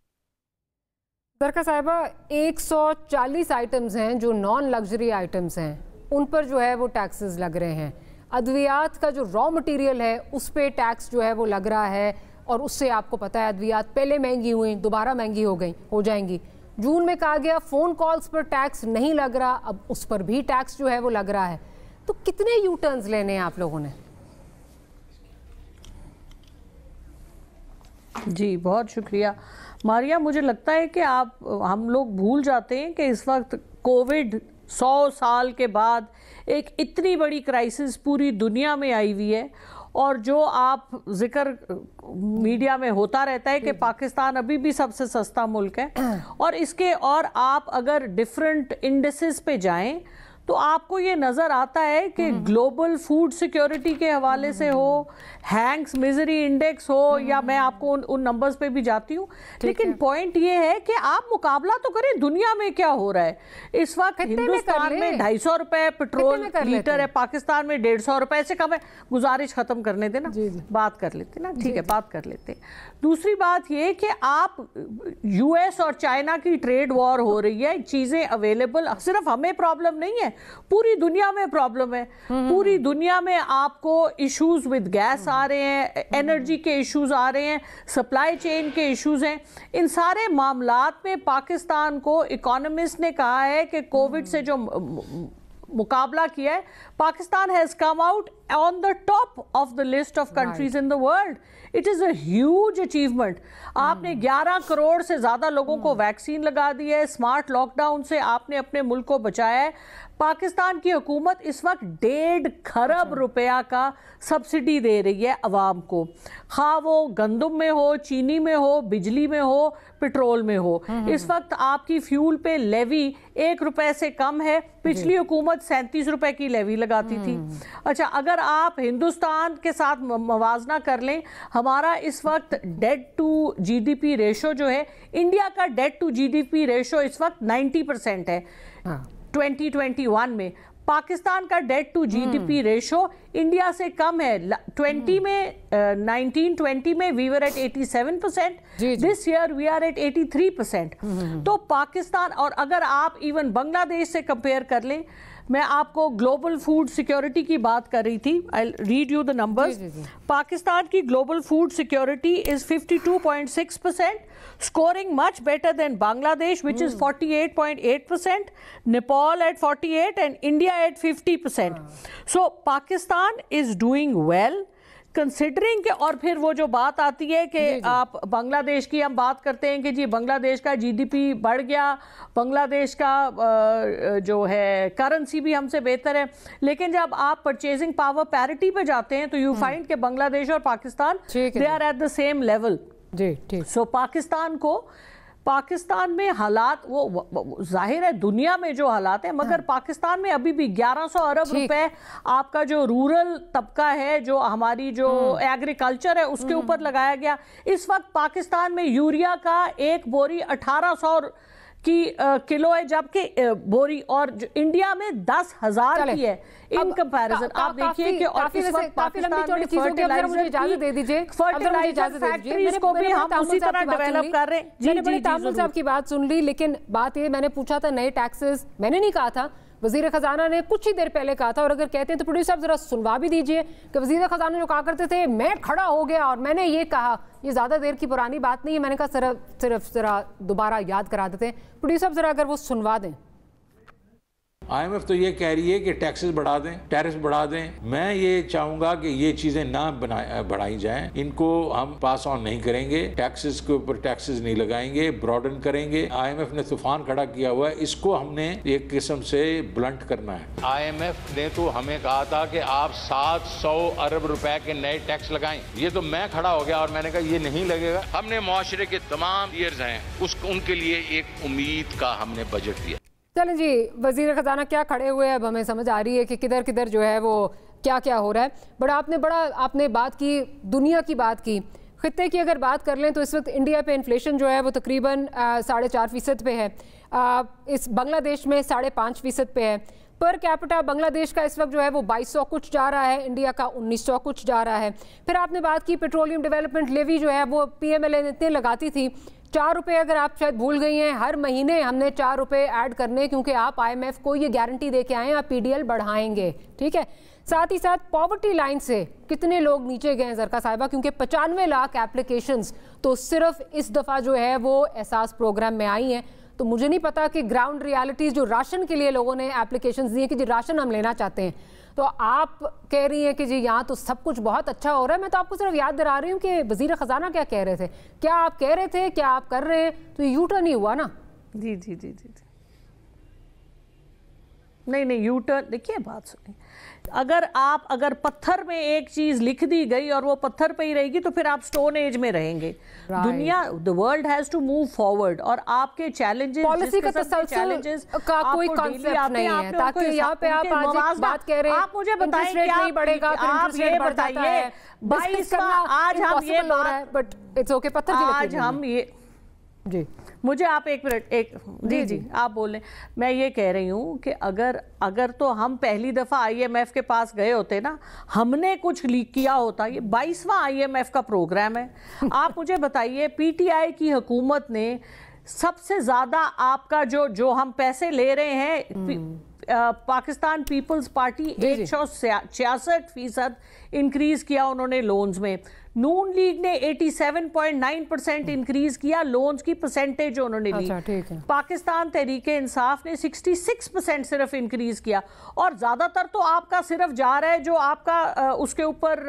दरका साहिबा, 140 आइटम्स हैं जो नॉन लग्जरी आइटम्स हैं, उन पर जो है वो टैक्सेस लग रहे हैं। अद्वियात का जो रॉ मटेरियल है उस पे टैक्स जो है वो लग रहा है, और उससे आपको पता है अद्वियात पहले महंगी हुई, दोबारा महंगी हो जाएंगी। जून में कहा गया फ़ोन कॉल्स पर टैक्स नहीं लग रहा, अब उस पर भी टैक्स जो है वो लग रहा है। तो कितने यू टर्न्स लेने हैं आप लोगों ने? जी बहुत शुक्रिया मारिया। मुझे लगता है कि हम लोग भूल जाते हैं कि इस वक्त कोविड 100 साल के बाद एक इतनी बड़ी क्राइसिस पूरी दुनिया में आई हुई है, और जो आप जिक्र मीडिया में होता रहता है कि पाकिस्तान अभी भी सबसे सस्ता मुल्क है, और आप अगर डिफरेंट इंडेक्सेस पे जाएं तो आपको ये नज़र आता है कि ग्लोबल फूड सिक्योरिटी के हवाले से हो, हैंक्स मिजरी इंडेक्स हो, या मैं आपको उन नंबर्स पे भी जाती हूँ, लेकिन पॉइंट ये है कि आप मुकाबला तो करें दुनिया में क्या हो रहा है। इस वक्त हिंदुस्तान में 250 रुपए पेट्रोल लीटर है, पाकिस्तान में 150 रुपए से कम है। गुजारिश खत्म करने देना, बात कर लेते ना, ठीक है बात कर लेते। दूसरी बात ये कि आप US और चाइना की ट्रेड वॉर हो रही है, चीज़ें अवेलेबल, सिर्फ हमें प्रॉब्लम नहीं है, पूरी दुनिया में प्रॉब्लम है। पूरी दुनिया में आपको इश्यूज विद गैस आ रहे हैं, एनर्जी के इश्यूज आ रहे हैं, सप्लाई चेन के इश्यूज हैं। इन सारे मामलात में पाकिस्तान को इकोनॉमिस्ट ने कहा है कि कोविड से जो मुकाबला किया है, Pakistan has come out on the top of the list of countries in the world. It is a huge achievement. आपने 11 करोड़ से ज़्यादा लोगों को वैक्सीन लगा दी है, स्मार्ट लॉकडाउन से आपने अपने मुल्क को बचाया है। पाकिस्तान की हुकूमत इस वक्त 1.5 खरब रुपया का सब्सिडी दे रही है अवाम को, खा वो गंदम में हो, चीनी में हो, बिजली में हो, पेट्रोल में हो। इस वक्त आपकी फ्यूल पे लेवी 1 रुपए से कम है, पिछली हुकूमत 37 रुपए की लेवी लगाती थी। अच्छा, अगर आप हिंदुस्तान के साथ मवाजना कर लें, हमारा इस वक्त डेट टू GDP रेशो जो है, इंडिया का डेट टू GDP रेशो इस वक्त 90% है 2021 में। पाकिस्तान का debt to GDP ratio India से कम है। 1920 में we were at 87%, this year we are at 83%। तो पाकिस्तान, और अगर आप इवन बांग्लादेश से कंपेयर कर लें, मैं आपको ग्लोबल फूड सिक्योरिटी की बात कर रही थी, I read you the numbers. Pakistan की global food security is 52.6%, scoring much better than Bangladesh, which is 48.8%, Nepal at 48%, and India at 50%. So Pakistan is doing well. Considering के, और फिर वो जो बात आती है कि आप बांग्लादेश की हम बात करते हैं कि जी बांग्लादेश का GDP बढ़ गया, बांग्लादेश का जो है करेंसी भी हमसे बेहतर है, लेकिन जब आप परचेजिंग पावर पैरिटी पे जाते हैं तो यू फाइंड कि बांग्लादेश और Pakistan they are at the same level. So Pakistan को पाकिस्तान में हालात वो जाहिर है दुनिया में जो हालात है, मगर पाकिस्तान में अभी भी 1100 अरब रुपए आपका जो रूरल तबका है, जो हमारी जो एग्रीकल्चर है उसके ऊपर लगाया गया। इस वक्त पाकिस्तान में यूरिया का एक बोरी 1800 की किलो है, जबकि बोरी और इंडिया में 10,000 की है इन कंपैरिजन। आप देखिए कि और इस वक्त पाकिस्तान में फर्टिलाइजर फैक्ट्रीज को भी हम उसी तरह डेवलप कर रहे हैं। मैंने बड़े तामुल से आपकी बात सुन ली, लेकिन बात ये, मैंने पूछा था नए टैक्सेस, मैंने नहीं कहा था, वजीर खजाना ने कुछ ही देर पहले कहा था। और अगर कहते हैं तो प्रोड्यूसर साहब जरा सुनवा भी दीजिए कि वजीर खजाना जो कहा करते थे मैं खड़ा हो गया और मैंने ये कहा, ये ज्यादा देर की पुरानी बात नहीं है। मैंने कहा सिर्फ जरा दोबारा याद करा देते हैं। प्रोड्यूसर साहब जरा अगर वो सुनवा दें। IMF तो ये कह रही है कि टैक्सेस बढ़ा दें, टैरिफ बढ़ा दें। मैं ये चाहूंगा कि ये चीजें ना बढ़ाई जाएं, इनको हम पास ऑन नहीं करेंगे, टैक्सेस के ऊपर टैक्सेस नहीं लगाएंगे, ब्रॉडन करेंगे। IMF ने तूफान खड़ा किया हुआ है, इसको हमने एक किस्म से ब्लंट करना है। IMF ने तो हमें कहा था कि आप 700 अरब रुपए के नए टैक्स लगाएं। ये तो मैं खड़ा हो गया और मैंने कहा ये नहीं लगेगा। हमने मुआशरे के तमाम लीडर्स हैं, उनके लिए एक उम्मीद का हमने बजट दिया। चलें जी, वजीर खजाना क्या खड़े हुए, अब हमें समझ आ रही है कि किधर किधर जो है वो क्या क्या हो रहा है। आपने बात की, दुनिया की बात की, खित्ते की अगर बात कर लें तो इस वक्त इंडिया पे इन्फ्लेशन जो है वो तकरीबन 4.5% पे है। इस बांग्लादेश में 5.5% पे है। पर कैपिटा बांग्लादेश का इस वक्त जो है वो 2200 कुछ जा रहा है, इंडिया का 1900 कुछ जा रहा है। फिर आपने बात की पेट्रोलियम डेवलपमेंट लेवी जो है वो PMLN इतने लगाती थी, 4 रुपये, अगर आप शायद भूल गई हैं, हर महीने हमने 4 रुपये ऐड करने, क्योंकि आप IMF को ये गारंटी दे के आए हैं आप PDL बढ़ाएंगे, ठीक है। साथ ही साथ पॉवर्टी लाइन से कितने लोग नीचे गए हैं ज़रका साहिबा, क्योंकि 95 लाख एप्लीकेशंस तो सिर्फ इस दफ़ा जो है वो एहसास प्रोग्राम में आई हैं। तो मुझे नहीं पता कि ग्राउंड रियलिटीज़ जो राशन के लिए लोगों ने एप्लीकेशंस दी है कि जी राशन हम लेना चाहते हैं, तो आप कह रही हैं कि जी यहाँ तो सब कुछ बहुत अच्छा हो रहा है। मैं तो आपको सिर्फ याद दिला रही हूँ कि वजीर खजाना क्या कह रहे थे, क्या आप कह रहे थे, क्या आप कर रहे हैं, तो यू टर्न ही हुआ ना। जी जी जी जी नहीं यू टर्न, देखिए बात सुनिए, अगर पत्थर में एक चीज लिख दी गई और वो पत्थर पे ही रहेगी तो फिर आप स्टोन एज में रहेंगे। दुनिया, the world has to move forward, और आपके चैलेंजेस, पॉलिसी का तसलसल का कोई कॉन्सेप्ट नहीं है, ताकि यहाँ पे आप आज बात कह रहे हैं आप मुझे बताएं क्या नहीं बढ़ेगा, आप ये बताइए 22वां, आज हम ये हो रहा है, बट इट्स ओके, पत्थर की आज हम ये, जी मुझे आप एक मिनट जी आप बोलें। मैं ये कह रही हूँ कि अगर तो हम पहली दफ़ा IMF के पास गए होते ना, हमने कुछ लीक किया होता। ये 22वां IMF का प्रोग्राम है। आप मुझे बताइए, PTI की हुकूमत ने सबसे ज़्यादा आपका जो हम पैसे ले रहे हैं, पाकिस्तान पीपल्स पार्टी 166% इंक्रीज किया उन्होंने लोन्स में। नून लीग ने 87.9% इंक्रीज किया लोन्स की परसेंटेज उन्होंने ली। पाकिस्तान तहरीक इंसाफ ने 66% सिर्फ इंक्रीज किया, और ज्यादातर तो आपका सिर्फ जा रहा है जो आपका उसके ऊपर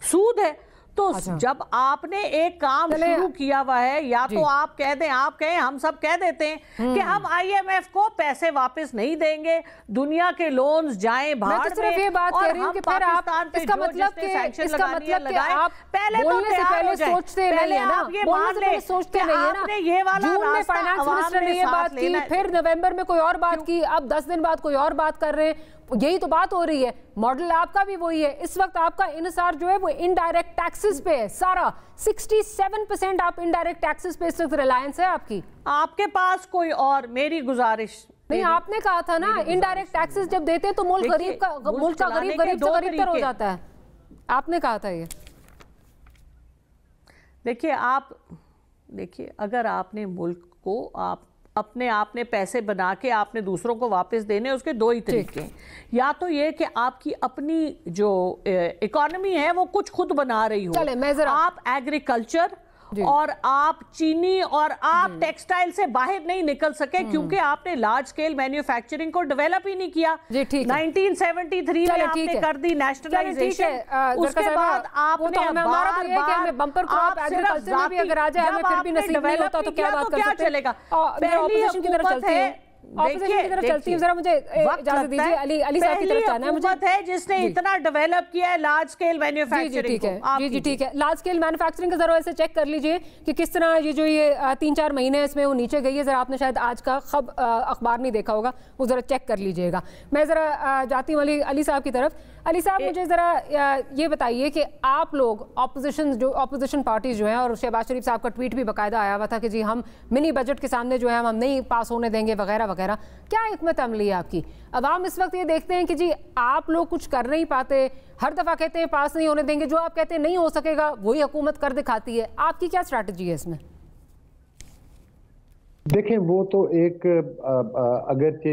सूद है। तो जब आपने एक काम शुरू किया हुआ है, या तो आप कह दें, आप कहें, हम सब कह देते हैं कि हम IMF को पैसे वापस नहीं देंगे, दुनिया के लोन्स जाएं बाहर में। मैं तो सिर्फ ये बात कह रही हूं कि फिर आप इसका मतलब कि आप पहले बोलने से पहले सोचते नहीं है ना, बोलने से पहले सोचते नहीं है ना। ये वाला जून में फाइनेंस मिनिस्टर ने ये बात की, फिर नवंबर में कोई और बात की, अब 10 दिन बाद कोई और बात कर रहे हैं। यही तो बात हो रही है। मॉडल आपका भी वही है। इस वक्त आपका इनसार जो है वो इनडायरेक्ट टैक्सेस पे है सारा, 67% आप इनडायरेक्ट टैक्सेस पे इस वक्त रिलायंस है आपकी। आपके पास कोई और, मेरी गुजारिश नहीं, आपने कहा था ना इनडायरेक्ट टैक्सेस जब देते हैं तो मुल्क का गरीब से गरीब हो जाता है, आपने कहा था ये। देखिए अगर आपने मुल्क को अपने आपने पैसे बना के आपने दूसरों को वापस देने, उसके दो ही तरीके हैं। या तो ये कि आपकी अपनी जो इकोनॉमी है वो कुछ खुद बना रही हो, आप एग्रीकल्चर और आप चीनी और आप टेक्सटाइल से बाहर नहीं निकल सके, क्योंकि आपने लार्ज स्केल मैन्युफैक्चरिंग को डेवलप ही नहीं किया। 1973 में आपने कर दी नेशनलाइजेशन, उसके बाद आपने बम्पर क्रॉप एग्रीकल्चर में भी अगर आ जाए हमें फिर भी नसीब नहीं होता तो क्या बात कर सकते हैं। चलेगा। पहली हुकूमत है ऑपोजिशन की तरफ चलती हूं, जरा मुझे इजाजत दीजिए, अली साहब की तरफ जाना है मुझे। है जिसने इतना डेवलप किया है लार्ज स्केल मैन्युफैक्चरिंग को। जी ठीक है, लार्ज स्केल मैन्युफैक्चरिंग का जरा ऐसे चेक कर लीजिए कि किस तरह ये जो ये 3-4 महीने इसमें वो नीचे गई है। जरा आपने शायद आज का अखबार नहीं देखा होगा, वो जरा चेक कर लीजिएगा। मैं जरा जाती हूँ अली साहब की तरफ। अली साहब मुझे जरा ये बताइए कि आप लोग ऑपोजिशन पार्टीज जो हैं, और शहबाज शरीफ साहब का ट्वीट भी बाकायदा आया हुआ था कि जी हम मिनी बजट के सामने जो है हम नहीं पास होने देंगे वगैरह वगैरह, क्या हिकमत अमली है आपकी? अवाम इस वक्त ये देखते हैं कि जी आप लोग कुछ कर नहीं पाते, हर दफा कहते हैं पास नहीं होने देंगे, जो आप कहते हैं नहीं हो सकेगा वही हुकूमत कर दिखाती है, आपकी क्या स्ट्रैटेजी है इसमें? देखें, वो तो एक अगरचे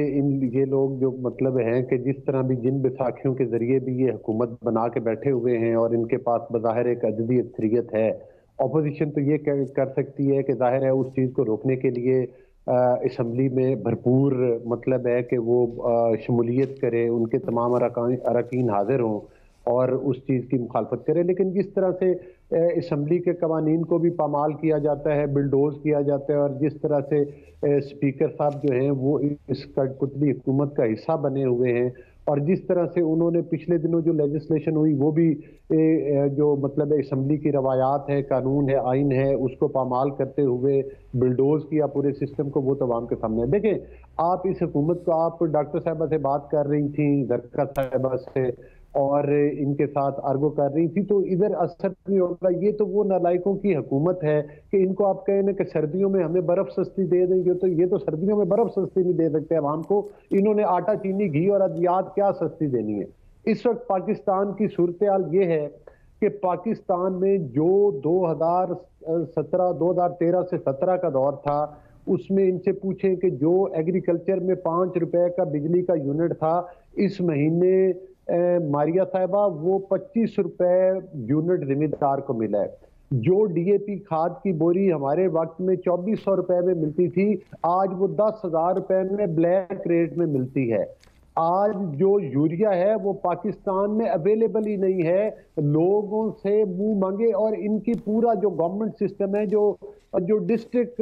ये लोग जो मतलब हैं कि जिस तरह भी जिन बैसाखियों के जरिए भी ये हुकूमत बना के बैठे हुए हैं और इनके पास बज़ाहिर एक अददी अक्सरियत है, अपोजिशन तो ये कर सकती है कि जाहिर है उस चीज़ को रोकने के लिए असम्बली में भरपूर मतलब है कि वो शमूलियत करे, उनके तमाम अरकान हाजिर हों और उस चीज़ की मुखालफत करे। लेकिन जिस तरह से असम्बली के कवानीन को भी पामाल किया जाता है, बिलडोज किया जाता है, और जिस तरह से स्पीकर साहब जो हैं वो इस कठपुतली हुकूमत का हिस्सा बने हुए हैं, और जिस तरह से उन्होंने पिछले दिनों जो लेजिस्लेशन हुई वो भी जो मतलब असम्बली की रवायात है, कानून है, आइन है, उसको पामाल करते हुए बिलडोज किया पूरे सिस्टम को, वो तमाम के सामने है। देखें, आप इस हुकूमत को, आप डॉक्टर साहबा से बात कर रही थी, जरका साहबा से, और इनके साथ आर्गो कर रही थी, तो इधर असर नहीं होगा। ये तो वो नालायकों की हुकूमत है कि इनको आप कहें कि सर्दियों में हमें बर्फ सस्ती दे देंगे, तो ये तो सर्दियों में बर्फ सस्ती नहीं दे सकते आवाम को। इन्होंने आटा, चीनी, घी और अद्वियात क्या सस्ती देनी है? इस वक्त पाकिस्तान की सूरत हाल ये है कि पाकिस्तान में जो 2013 से 17 का दौर था, उसमें इनसे पूछें कि जो एग्रीकल्चर में 5 रुपए का बिजली का यूनिट था, इस महीने मारिया साहिबा वो 25 रुपए यूनिट जिम्मेदार को मिला है। जो डीएपी खाद की बोरी हमारे वक्त में 2400 रुपए में मिलती थी, आज वो 10,000 रुपए में ब्लैक रेट में मिलती है। आज जो यूरिया है वो पाकिस्तान में अवेलेबल ही नहीं है, लोगों से मुंह मांगे, और इनकी पूरा जो गवर्नमेंट सिस्टम है, जो डिस्ट्रिक्ट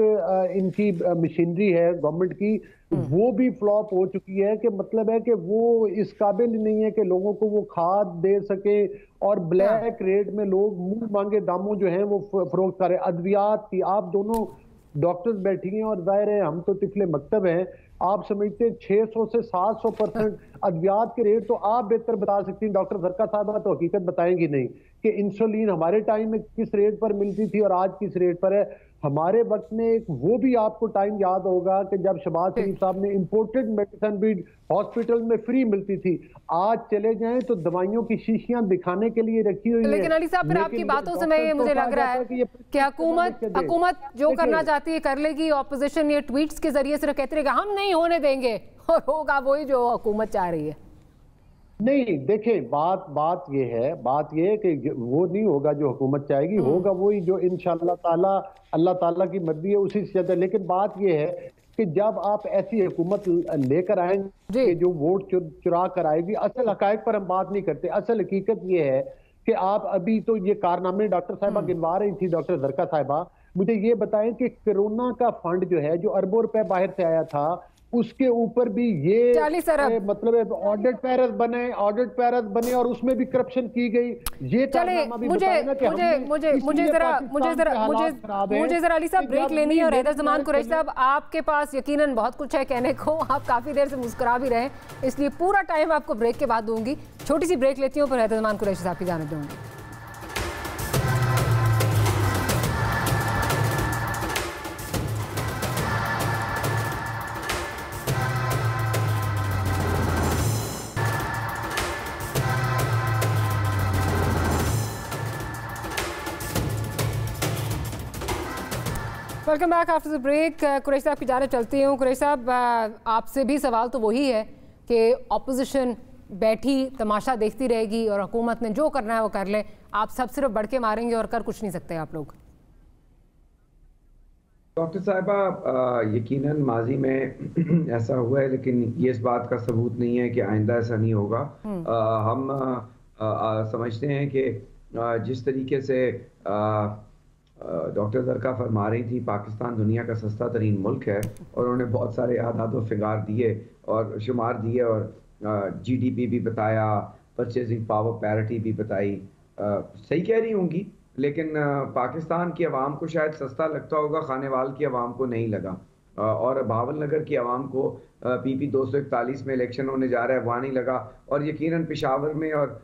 इनकी मशीनरी है गवर्नमेंट की, वो भी फ्लॉप हो चुकी है। कि मतलब है कि वो इस काबिल नहीं है कि लोगों को वो खाद दे सके, और ब्लैक रेट में लोग मुंह मांगे दामों जो हैं वो फरोख्त करें। अद्वियात की आप दोनों डॉक्टर्स बैठी हैं, और जाहिर है हम तो तिफले मकतब हैं, आप समझते 600 से 700% अद्वियात के रेट तो आप बेहतर बता सकती हैं। डॉक्टर जरका साहबा तो हकीकत बताएंगी नहीं कि इंसुलिन हमारे टाइम में किस रेट पर मिलती थी और आज किस रेट पर है। हमारे वक्त में एक वो भी आपको टाइम याद होगा कि जब शहबाज शरीफ साहब ने इंपोर्टेड मेडिसिन भी हॉस्पिटल में फ्री मिलती थी। आज चले जाएं तो दवाइयों की शीशियां दिखाने के लिए रखी हुई है। लेकिन अली साहब, फिर आपकी बातों से मैं मुझे लग रहा है कि हुकूमत जो करना चाहती है कर लेगी। ऑपोजिशन ये ट्वीट्स के जरिए सिर्फ कहते रहेगा हम नहीं होने देंगे, और होगा वही जो हुकूमत चाह रही है। नहीं, देखें, बात ये है कि वो नहीं होगा जो हुकूमत चाहेगी, होगा वही जो इंशाअल्लाह ताला अल्लाह ताला की मर्जी है उसी से। लेकिन बात ये है कि जब आप ऐसी हुकूमत लेकर आएंगे जो वोट चुरा कर आएगी, असल हकायक पर हम बात नहीं करते। असल हकीकत ये है कि आप अभी तो ये कारनामे डॉक्टर साहिबा गिनवा रही थी, डॉक्टर जरका साहिबा, मुझे ये बताएं कि कोरोना का फंड जो है, जो अरबों रुपए बाहर से आया था, उसके ऊपर भी ये मतलब ऑडिट पैरस बने और उसमें भी करप्शन की गई। ये मुझे जरा अली साहब ब्रेक लेनी है, और हैदर जमान कुरैशी साहब आपके पास यकीनन बहुत कुछ है कहने को, आप काफी देर से मुस्कुरा भी रहे, इसलिए पूरा टाइम आपको ब्रेक के बाद दूंगी। छोटी सी ब्रेक लेती हूँ, फिर हैदर जमान कुरैशी साहब की जाने दूंगी। Welcome back after the break. Qureshi साहब की जाने चलती हूँ। कुरैशी साहब, आपसे भी सवाल तो वही है कि ऑपोजिशन बैठी तमाशा देखती रहेगी और हुकूमत ने जो करना है वो कर ले, आप सब सिर्फ बढ़ के मारेंगे और कर कुछ नहीं सकते आप लोग? डॉक्टर साहिबा, यकीनन माजी में ऐसा हुआ है, लेकिन ये इस बात का सबूत नहीं है कि आइंदा ऐसा नहीं होगा। हम समझते हैं कि जिस तरीके से डॉक्टर जरका फरमा रही थी पाकिस्तान दुनिया का सस्ता तरीन मुल्क है, और उन्होंने बहुत सारे आदाद व फिगार दिए और शुमार दिए, और GDP भी बताया, परचेजिंग पावर पैरिटी भी बताई। सही कह रही होंगी, लेकिन पाकिस्तान की आवाम को शायद सस्ता लगता होगा, खानेवाल की आवाम को नहीं लगा। और भावल नगर की आवाम को PP 241 में इलेक्शन होने जा रहा है, वहाँ नहीं लगा। और यकीनन पेशावर में और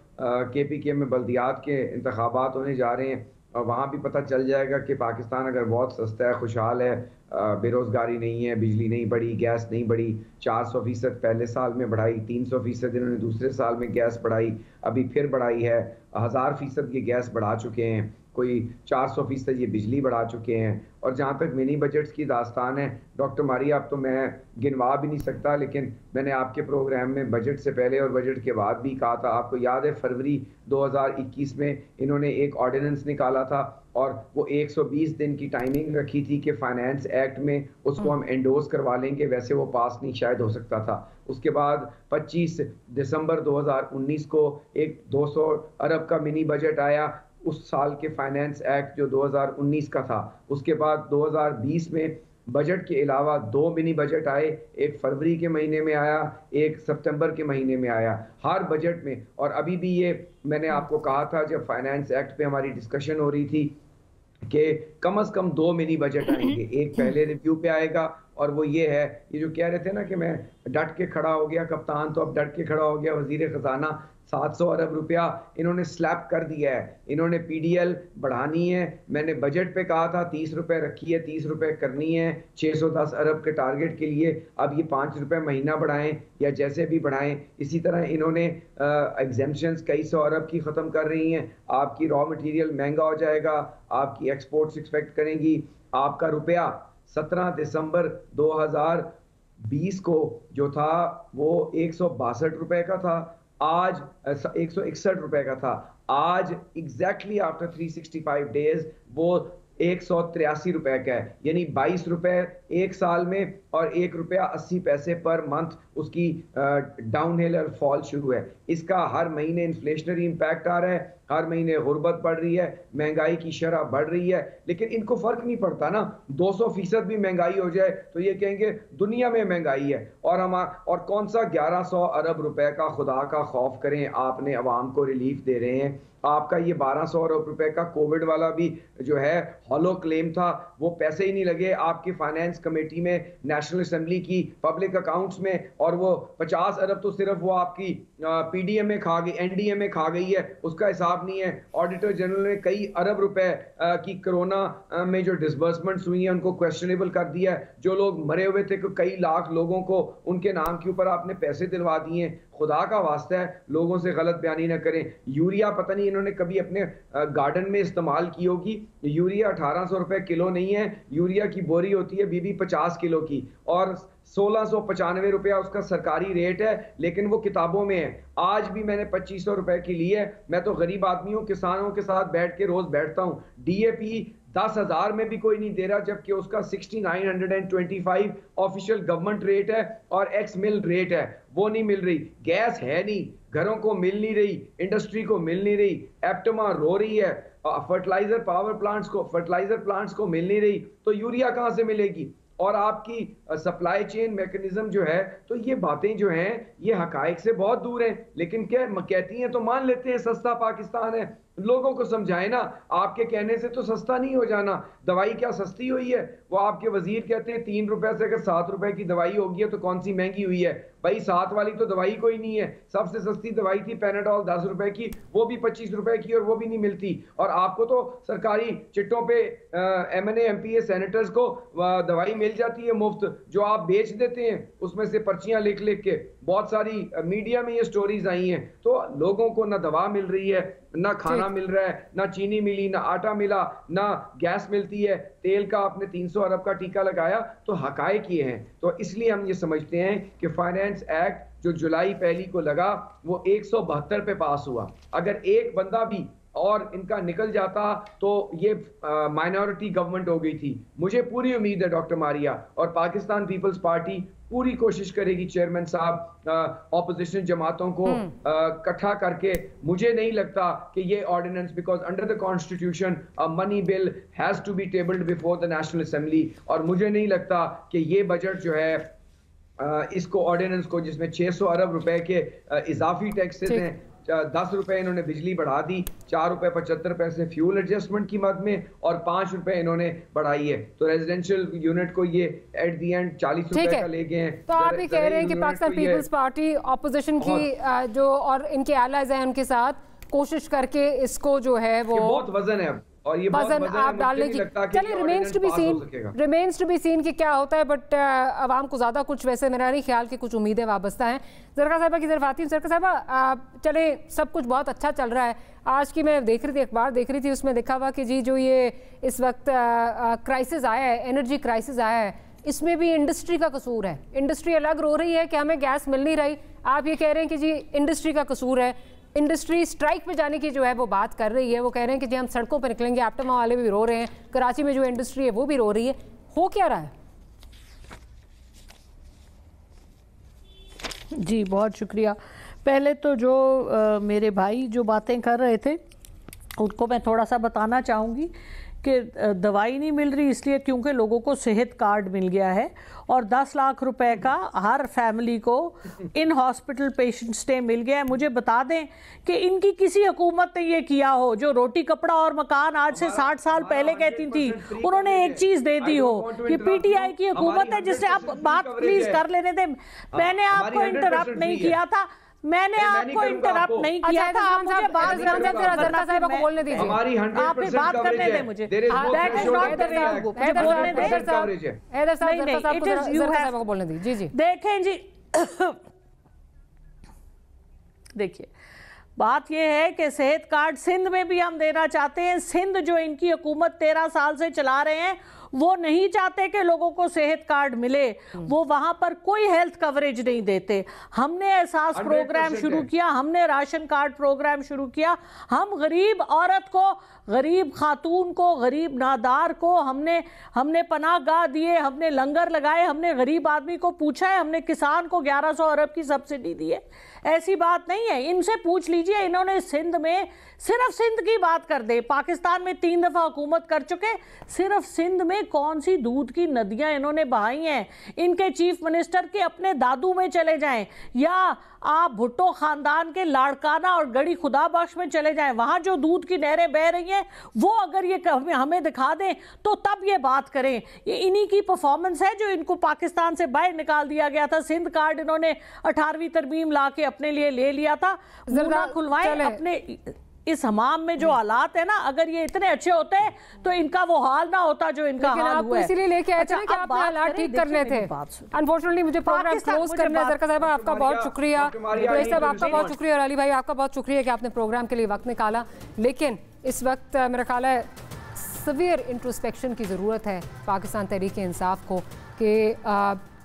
KPK में बल्दियात के इंतखाबात होने जा रहे हैं, और वहाँ भी पता चल जाएगा कि पाकिस्तान अगर बहुत सस्ता है, खुशहाल है, बेरोज़गारी नहीं है, बिजली नहीं बढ़ी, गैस नहीं बढ़ी, 400% पहले साल में बढ़ाई, 300% इन्होंने दूसरे साल में गैस बढ़ाई, अभी फिर बढ़ाई है, 1000% ये गैस बढ़ा चुके हैं, कोई 400% ये बिजली बढ़ा चुके हैं। और जहाँ तक मिनी बजट्स की दास्तान है, डॉक्टर मारिया, अब तो मैं गिनवा भी नहीं सकता, लेकिन मैंने आपके प्रोग्राम में बजट से पहले और बजट के बाद भी कहा था, आपको याद है फरवरी 2021 में इन्होंने एक ऑर्डिनेंस निकाला था, और वो 120 दिन की टाइमिंग रखी थी कि फाइनेंस एक्ट में उसको हम एंडोर्स करवा लेंगे, वैसे वो पास नहीं शायद हो सकता था। उसके बाद 25 दिसंबर 2019 को एक 200 अरब का मिनी बजट आया, उस साल के फाइनेंस एक्ट जो 2019 का था। उसके बाद 2020 में बजट के अलावा 2 मिनी बजट आए, एक फरवरी के महीने में आया, एक सितंबर के महीने में आया, हर बजट में। और अभी भी ये मैंने आपको कहा था जब फाइनेंस एक्ट पे हमारी डिस्कशन हो रही थी कि कम से कम 2 मिनी बजट आएंगे, एक पहले रिव्यू पे आएगा, और वो ये है, ये जो कह रहे थे ना कि मैं डट के खड़ा हो गया कप्तान, तो अब डट के खड़ा हो गया वजीर खजाना। 700 अरब रुपया इन्होंने स्लैप कर दिया है, इन्होंने PDL बढ़ानी है। मैंने बजट पे कहा था 30 रुपए रखी है, 30 रुपए करनी है 610 अरब के टारगेट के लिए। अब ये 5 रुपए महीना बढ़ाएं या जैसे भी बढ़ाएं। इसी तरह इन्होंने एग्जेम्पशंस कई 100 अरब की ख़त्म कर रही हैं। आपकी रॉ मटेरियल महंगा हो जाएगा, आपकी एक्सपोर्ट्स एक्सपेक्ट करेंगी। आपका रुपया 17 दिसंबर 2020 को जो था वो 162 रुपए का था, आज 161 रुपए का था। आज एग्जैक्टली आफ्टर 365 डेज वो 183 रुपए का है, यानी 22 रुपए एक साल में और 1 रुपया 80 पैसे पर मंथ उसकी डाउनहिल और फॉल शुरू है। इसका हर महीने इन्फ्लेशनरी इम्पैक्ट आ रहा है, हर महीने गुर्बत बढ़ रही है, महंगाई की शरह बढ़ रही है, लेकिन इनको फर्क नहीं पड़ता ना। 200% भी महंगाई हो जाए तो ये कहेंगे दुनिया में महंगाई है। और कौन सा 1100 अरब रुपए का खुदा का खौफ करें, आपने अवाम को रिलीफ दे रहे हैं। आपका ये 1200 अरब रुपए का कोविड वाला भी जो है हॉलो क्लेम था, वो पैसे ही नहीं लगे आपकी फाइनेंस कमेटी में, नेशनल असेंबली की पब्लिक अकाउंट्स में, और वो 50 अरब तो सिर्फ वो आपकी PDM में खा गई, NDM में खा गई है, उसका हिसाब नहीं है। ऑडिटर जनरल ने कई अरब रुपए की कोरोना में जो डिसबर्समेंट्स हुई हैं उनको क्वेश्चनेबल कर दिया है। जो लोग मरे हुए थे, कई लाख लोगों को उनके नाम के ऊपर आपने पैसे दिलवा दिए हैं। खुदा का वास्ता है लोगों से गलत बयानी ना करें। यूरिया पता नहीं इन्होंने कभी अपने गार्डन में इस्तेमाल की होगी। यूरिया 1800 रुपए किलो नहीं है, यूरिया की बोरी होती है 50 किलो की, और 1695 रुपया उसका सरकारी रेट है, लेकिन वो किताबों में है। आज भी मैंने 2500 रुपए की ली है। मैं तो गरीब आदमी हूँ, किसानों के साथ बैठ के रोज बैठता हूँ। DAP 10,000 में भी कोई नहीं दे रहा, जबकि उसका 6925 ऑफिशियल गवर्नमेंट रेट है और एक्स मिल रेट है, वो नहीं मिल रही। गैस है नहीं, घरों को मिल नहीं रही, इंडस्ट्री को मिल नहीं रही, एप्टमा रो रही है, फर्टिलाइजर प्लांट्स को मिल नहीं रही, तो यूरिया कहां से मिलेगी? और आपकी सप्लाई चेन मैकेनिज्म जो है, तो ये बातें जो हैं ये हकायक से बहुत दूर हैं। लेकिन क्या कहती हैं तो मान लेते हैं सस्ता पाकिस्तान है। लोगों को समझाएं ना, आपके कहने से तो सस्ता नहीं हो जाना। दवाई क्या सस्ती हुई है? वो आपके वजीर कहते हैं 3 रुपए से अगर 7 रुपए की दवाई होगी है तो कौन सी महंगी हुई है? भाई 7 वाली तो दवाई कोई नहीं है। सबसे सस्ती दवाई थी पैनाडोल 10 रुपए की, वो भी 25 रुपए की, और वो भी नहीं मिलती। और आपको तो सरकारी चिट्टों पे MNA MPA सेनेटर्स को दवाई मिल जाती है मुफ्त, जो आप बेच देते हैं उसमें से पर्चियां लिख लिख के। बहुत सारी मीडिया में ये स्टोरीज आई हैं। तो लोगों को ना दवा मिल रही है, ना खाना मिल रहा है, ना चीनी मिली, ना आटा मिला, ना गैस मिलती है। तेल का आपने 300 अरब का टीका लगाया, तो हकायक ये हैं। तो इसलिए हम ये समझते हैं कि फाइनेंस एक्ट जो जुलाई 1 को लगा वो 172 पे पास हुआ। अगर एक बंदा भी और इनका निकल जाता तो ये माइनॉरिटी गवर्नमेंट हो गई थी। मुझे पूरी उम्मीद है डॉक्टर मारिया और पाकिस्तान पीपल्स पार्टी पूरी कोशिश करेगी, चेयरमैन साहब ऑपोजिशन जमातों को इकट्ठा करके। मुझे नहीं लगता कि ये ordinance, because under the constitution money bill has to be tabled before the National Assembly, और मुझे नहीं लगता कि ये बजट जो है इसको ऑर्डिनेंस को, जिसमें 600 अरब रुपए के इजाफी टैक्सेस हैं, 10 रुपए इन्होंने बिजली बढ़ा दी, 4 रुपए 75 पैसे फ्यूल एडजस्टमेंट की मद में और 5 रुपए इन्होंने बढ़ाई है। तो रेजिडेंशियल यूनिट को ये एट दी एंड 40 रुपए का ले गए हैं। तो आप ये कह रहे हैं कि पाकिस्तान पीपल्स पार्टी ऑपोजिशन की जो और इनके एलाइज हैं उनके साथ कोशिश करके इसको जो है वो बहुत वजन है और ये वजन आप डालने की, चलिए रिमेन्स टू बी सीन कि क्या होता है। बट आवाम को ज़्यादा कुछ वैसे मेरा नहीं ख्याल कि कुछ उम्मीदें वाबस्ता हैं। ज़रका साहिबा की तरफ आती हूँ। ज़रका साहिबा, चले सब कुछ बहुत अच्छा चल रहा है। आज की मैं देख रही थी, अखबार देख रही थी, उसमें लिखा हुआ कि जी जो ये इस वक्त क्राइसिस आया है, एनर्जी क्राइसिस आया है, इसमें भी इंडस्ट्री का कसूर है। इंडस्ट्री अलग रो रही है कि हमें गैस मिल नहीं रही, आप ये कह रहे हैं कि जी इंडस्ट्री का कसूर है। इंडस्ट्री स्ट्राइक पे जाने की जो है वो बात कर रही है, वो कह रहे हैं कि जी हम सड़कों पर निकलेंगे। एप्टमा वाले भी रो रहे हैं, कराची में जो इंडस्ट्री है वो भी रो रही है। हो क्या रहा है? जी बहुत शुक्रिया। पहले तो जो मेरे भाई जो बातें कर रहे थे उनको मैं थोड़ा सा बताना चाहूँगी कि दवाई नहीं मिल रही इसलिए क्योंकि लोगों को सेहत कार्ड मिल गया है और 10 लाख रुपए का हर फैमिली को इन हॉस्पिटल पेशेंट स्टे मिल गया है। मुझे बता दें कि इनकी किसी हुकूमत ने ये किया हो जो रोटी कपड़ा और मकान आज से 60 साल पहले कहती थी, उन्होंने एक चीज दे दी हो। ये पीटीआई की हुकूमत है जिससे आप बात प्लीज कर लेने दें। मैंने आपको इंटरप्ट नहीं किया था, मैंने आपको इंटरप्ट नहीं किया था। आप मुझे बात बोलने दीजिए, आप बात करने दें मुझे। That is not the way to go. मुझे बोलने दीजिए। बोलने दीजिए। जी देखें जी, देखिए बात यह है कि सेहत कार्ड सिंध में भी हम देना चाहते हैं। सिंध जो इनकी हुकूमत 13 साल से चला रहे हैं वो नहीं चाहते कि लोगों को सेहत कार्ड मिले, वो वहां पर कोई हेल्थ कवरेज नहीं देते। हमने एहसास प्रोग्राम शुरू किया, हमने राशन कार्ड प्रोग्राम शुरू किया। हम गरीब औरत को, गरीब खातून को, गरीब नादार को हमने पनाहगाह दिए, हमने लंगर लगाए, हमने गरीब आदमी को पूछा है, हमने किसान को 1100 अरब की सब्सिडी दी है। ऐसी बात नहीं है, इनसे पूछ लीजिए। इन्होंने सिंध में, सिर्फ सिंध की बात कर दे, पाकिस्तान में 3 दफा हुकूमत कर चुके, सिर्फ सिंध में कौन सी दूध की नदियां इन्होंने बहाई हैं। इनके चीफ मिनिस्टर के अपने दादू में चले जाएं या आप भुट्टो खानदान के लाड़काना और गड़ी खुदा बख्श में चले जाएं, वहां जो दूध की नहरें बह रही हैं वो अगर ये हमें दिखा दें तो तब ये बात करें। ये इन्हीं की परफॉर्मेंस है जो इनको पाकिस्तान से बाहर निकाल दिया गया था। सिंध कार्ड इन्होंने 18वीं तरमीम ला के अपने लिए ले लिया था। जरा खुलवाएं अपने इस हमाम में जो हालात है ना, अगर ये इतने अच्छे होते तो इनका वो हाल ना होता जो इनका हाल हुआ है। इसीलिए लेके आए थे कि आपने हालात ठीक करने थे। अनफॉर्चुनेटली मुझे प्रोग्राम क्लोज करना है। ज़रका साहिबा आपका बहुत शुक्रिया, साहब आपका बहुत शुक्रिया, और अली भाई आपका बहुत शुक्रिया कि आपने प्रोग्राम के लिए वक्त निकाला। लेकिन इस वक्त मेरा ख्याल है सवियर इंट्रोस्पेक्शन की ज़रूरत है पाकिस्तान तहरीक इंसाफ को कि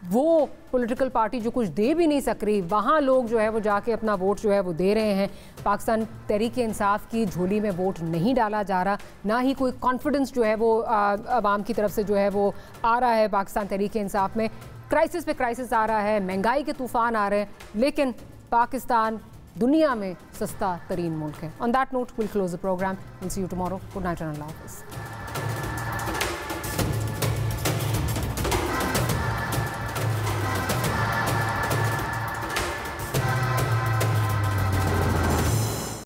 वो पॉलिटिकल पार्टी जो कुछ दे भी नहीं सक रही, वहाँ लोग जो है वो जाके अपना वोट जो है वो दे रहे हैं। पाकिस्तान तहरीक इंसाफ की झोली में वोट नहीं डाला जा रहा, ना ही कोई कॉन्फिडेंस जो है वो आवाम की तरफ से जो है वो आ रहा है। पाकिस्तान तहरीक इंसाफ में क्राइसिस पे क्राइसिस आ रहा है, महंगाई के तूफान आ रहे हैं, लेकिन पाकिस्तान दुनिया में सस्ता तरीन मुल्क है। On that note will close the program. Will see you tomorrow. Good night and अल्लाह हाफिज़।